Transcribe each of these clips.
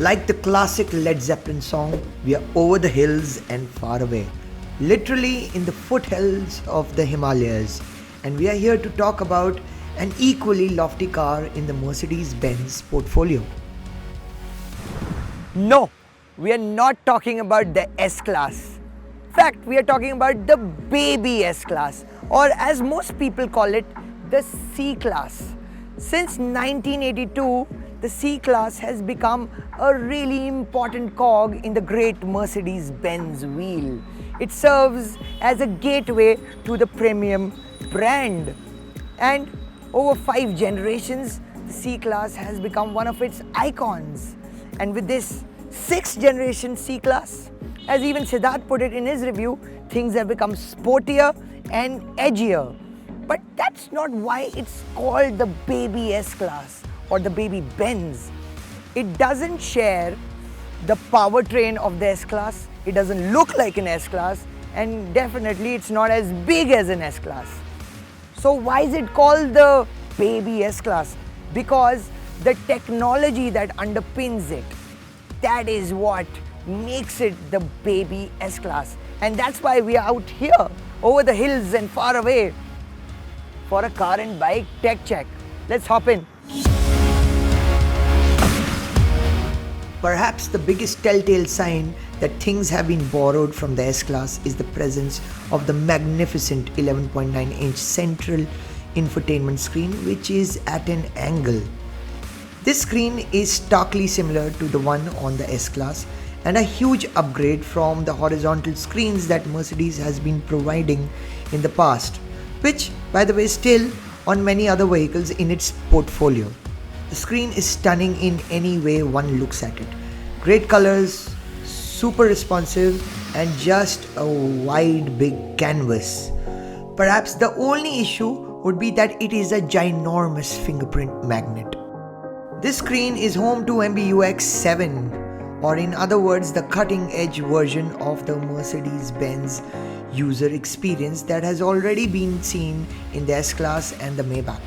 Like the classic Led Zeppelin song, we are over the hills and far away, literally in the foothills of the Himalayas, and we are here to talk about an equally lofty car in the Mercedes-Benz portfolio. No, we are not talking about the S-Class. In fact, we are talking about the baby S-Class, or as most people call it, the C-Class. Since 1982, the C-Class has become a really important cog in the great Mercedes-Benz wheel. It serves as a gateway to the premium brand. And over 5 generations, the C-Class has become one of its icons. And with this 6th generation C-Class, as even Siddharth put it in his review, things have become sportier and edgier. But that's not why it's called the baby S-Class or the baby Benz. It doesn't share the powertrain of the S-Class, it doesn't look like an S-Class, and definitely it's not as big as an S-Class. So why is it called the baby S-Class? Because the technology that underpins it, that is what makes it the baby S-Class. And that's why we are out here, over the hills and far away, for a car and bike tech check. Let's hop in. Perhaps the biggest telltale sign that things have been borrowed from the S-Class is the presence of the magnificent 11.9-inch central infotainment screen, which is at an angle. This screen is starkly similar to the one on the S-Class and a huge upgrade from the horizontal screens that Mercedes has been providing in the past, which, by the way, is still on many other vehicles in its portfolio. The screen is stunning in any way one looks at it. Great colors, super responsive, and just a wide big canvas. Perhaps the only issue would be that it is a ginormous fingerprint magnet. This screen is home to MBUX 7, or in other words, the cutting-edge version of the Mercedes-Benz user experience that has already been seen in the S-Class and the Maybach.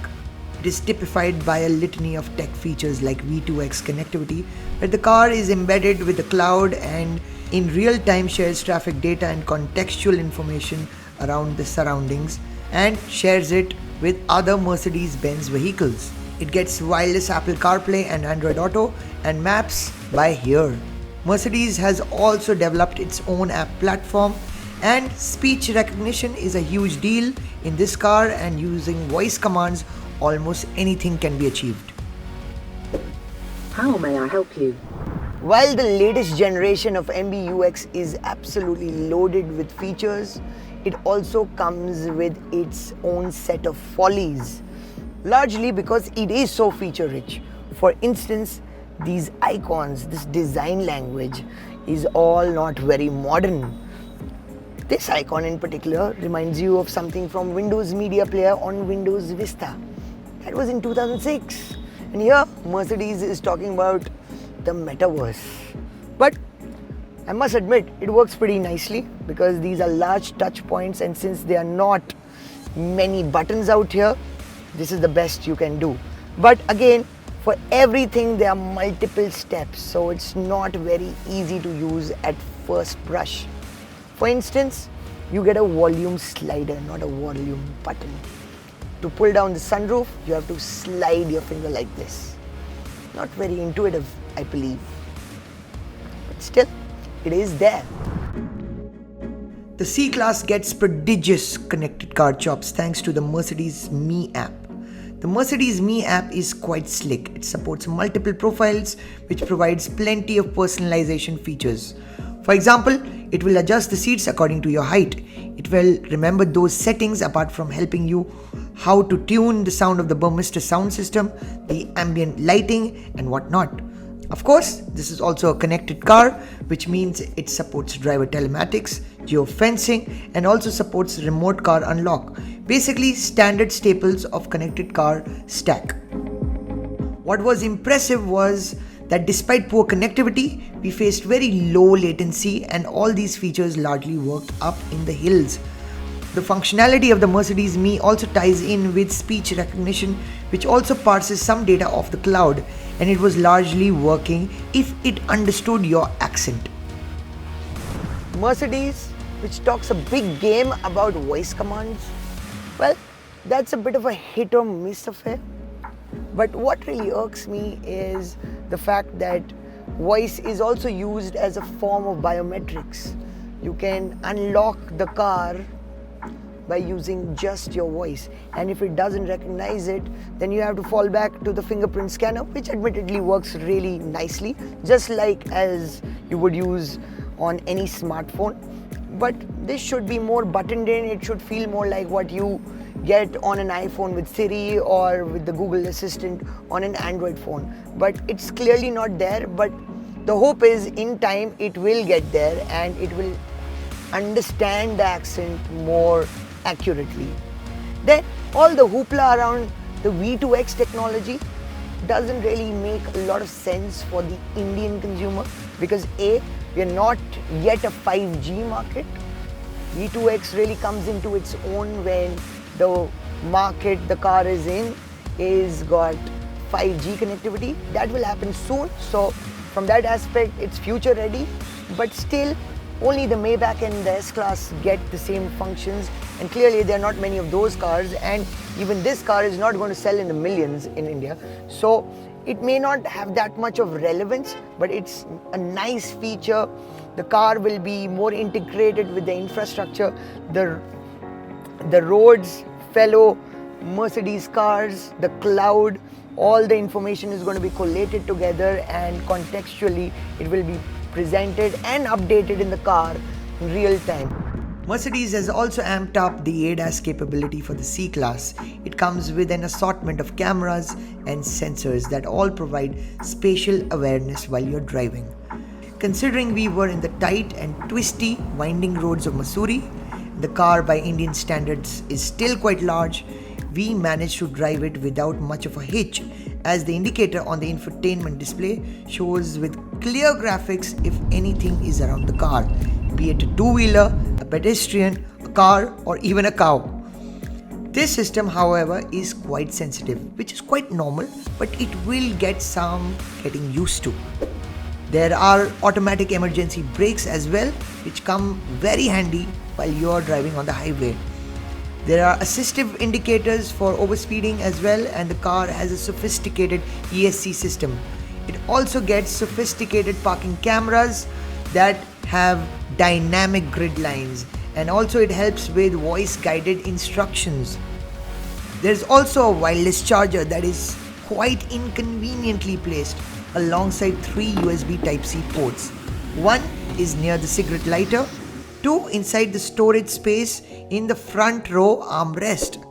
It is typified by a litany of tech features like V2X connectivity, where the car is embedded with the cloud and in real time shares traffic data and contextual information around the surroundings and shares it with other Mercedes-Benz vehicles. It gets wireless Apple CarPlay and Android Auto and maps by here. Mercedes has also developed its own app platform, and speech recognition is a huge deal in this car, and using voice commands almost anything can be achieved. How may I help you? While the latest generation of MBUX is absolutely loaded with features, it also comes with its own set of follies, largely because it is so feature rich. For instance, these icons, this design language is all not very modern. This icon in particular reminds you of something from Windows Media Player on Windows Vista. That was in 2006. And here, Mercedes is talking about the metaverse. But I must admit, it works pretty nicely because these are large touch points, and since there are not many buttons out here, this is the best you can do. But again, for everything there are multiple steps, so it's not very easy to use at first brush. For instance, you get a volume slider, not a volume button. To pull down the sunroof, you have to slide your finger like this. Not very intuitive, I believe. But still, it is there. The C-Class gets prodigious connected car chops thanks to the Mercedes Me app. The Mercedes Me app is quite slick. It supports multiple profiles, which provides plenty of personalization features. For example, it will adjust the seats according to your height. It will remember those settings apart from helping you how to tune the sound of the Burmester sound system, the ambient lighting and whatnot. Of course, this is also a connected car, which means it supports driver telematics, geofencing, and also supports remote car unlock. Basically, standard staples of connected car stack. What was impressive was that despite poor connectivity, we faced very low latency, and all these features largely worked up in the hills. The functionality of the Mercedes Me also ties in with speech recognition, which also parses some data off the cloud, and it was largely working if it understood your accent. Mercedes, which talks a big game about voice commands, well, that's a bit of a hit or miss affair. But what really irks me is the fact that voice is also used as a form of biometrics. You can unlock the car by using just your voice, and if it doesn't recognize it, then you have to fall back to the fingerprint scanner, which admittedly works really nicely, just like as you would use on any smartphone. But this should be more buttoned in. It should feel more like what you get on an iPhone with Siri or with the Google Assistant on an Android phone. But it's clearly not there, but the hope is in time it will get there and it will understand the accent more accurately. Then all the hoopla around the V2X technology doesn't really make a lot of sense for the Indian consumer, because A, we are not yet a 5G market. V2X really comes into its own when the market the car is in is got 5G connectivity. That will happen soon, so from that aspect it's future ready, but still only the Maybach and the S-Class get the same functions, and clearly there are not many of those cars, and even this car is not going to sell in the millions in India, so it may not have that much of relevance, but it's a nice feature. The car will be more integrated with the infrastructure. The roads, fellow Mercedes cars, the cloud, all the information is going to be collated together, and contextually it will be presented and updated in the car in real time. Mercedes has also amped up the ADAS capability for the C-Class. It comes with an assortment of cameras and sensors that all provide spatial awareness while you're driving. Considering we were in the tight and twisty winding roads of Missouri, the car by Indian standards is still quite large, we managed to drive it without much of a hitch, as the indicator on the infotainment display shows with clear graphics if anything is around the car, be it a two-wheeler, a pedestrian, a car, or even a cow. This system, however, is quite sensitive, which is quite normal, but it will get some getting used to. There are automatic emergency brakes as well, which come very handy while you are driving on the highway. There are assistive indicators for overspeeding as well, and the car has a sophisticated ESC system. It also gets sophisticated parking cameras that have dynamic grid lines, and also it helps with voice guided instructions. There's also a wireless charger that is quite inconveniently placed alongside 3 USB Type-C ports. One is near the cigarette lighter, 2 inside the storage space in the front row armrest.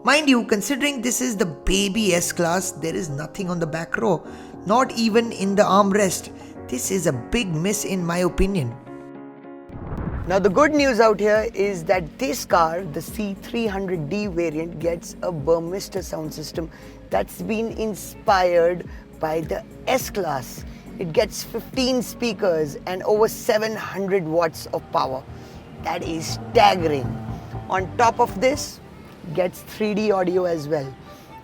Mind you, considering this is the baby S-Class, there is nothing on the back row, not even in the armrest. This is a big miss in my opinion. Now the good news out here is that this car, the C300D variant, gets a Burmester sound system that's been inspired by the S-Class. It gets 15 speakers and over 700 watts of power. That is staggering. On top of this, it gets 3D audio as well.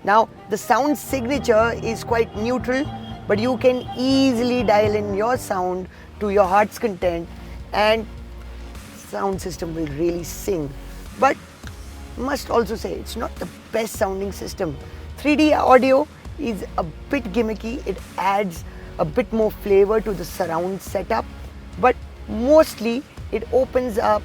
Now the sound signature is quite neutral, but you can easily dial in your sound to your heart's content, and sound system will really sing. But must also say it's not the best sounding system. 3D audio is a bit gimmicky. It adds a bit more flavor to the surround setup, but mostly it opens up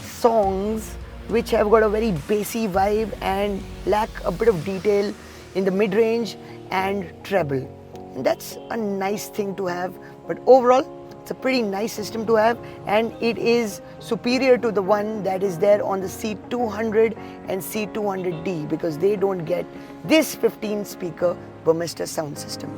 songs which have got a very bassy vibe and lack a bit of detail in the mid-range and treble. And that's a nice thing to have, but overall it's a pretty nice system to have, and it is superior to the one that is there on the C200 and C200D, because they don't get this 15 speaker Burmester sound system.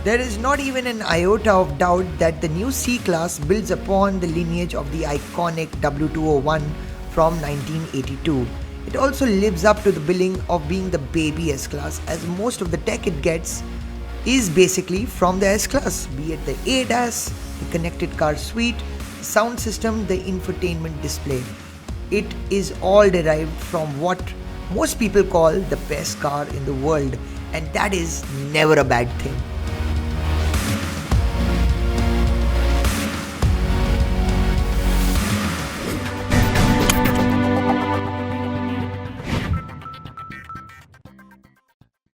There is not even an iota of doubt that the new C-Class builds upon the lineage of the iconic W201 from 1982. It also lives up to the billing of being the baby S-Class, as most of the tech it gets is basically from the S-Class, be it the ADAS, the connected car suite, the sound system, the infotainment display. It is all derived from what most people call the best car in the world, and that is never a bad thing.